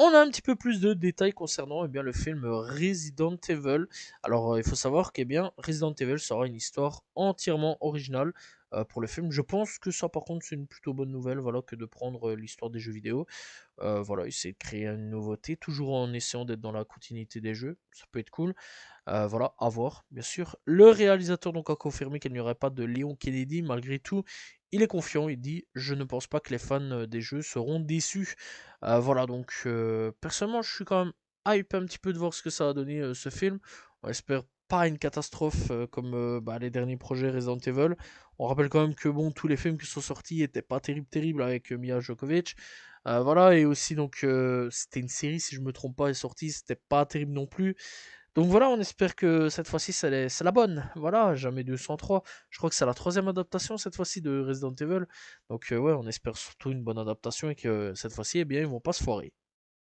On a un petit peu plus de détails concernant bien, le film Resident Evil. Alors, il faut savoir que bien, Resident Evil sera une histoire entièrement originale pour le film. Je pense que ça, par contre, c'est une plutôt bonne nouvelle, voilà, que de prendre l'histoire des jeux vidéo. Voilà, essayer de créer une nouveauté, toujours en essayant d'être dans la continuité des jeux. Ça peut être cool. Voilà, à voir, bien sûr. Le réalisateur donc a confirmé qu'il n'y aurait pas de Léon Kennedy. Malgré tout, il est confiant. Il dit: je ne pense pas que les fans des jeux seront déçus. Voilà, donc personnellement, je suis quand même hype un petit peu de voir ce que ça va donner ce film. On espère pas une catastrophe comme les derniers projets Resident Evil. On rappelle quand même que bon, tous les films qui sont sortis étaient pas terribles avec Mia Djokovic. Voilà, et aussi donc c'était une série, si je me trompe pas, est sortie, c'était pas terrible non plus. Donc voilà, on espère que cette fois-ci c'est la bonne. Voilà, jamais 203. Je crois que c'est la troisième adaptation cette fois-ci de Resident Evil. Donc ouais, on espère surtout une bonne adaptation et que cette fois-ci, eh bien, ils vont pas se foirer.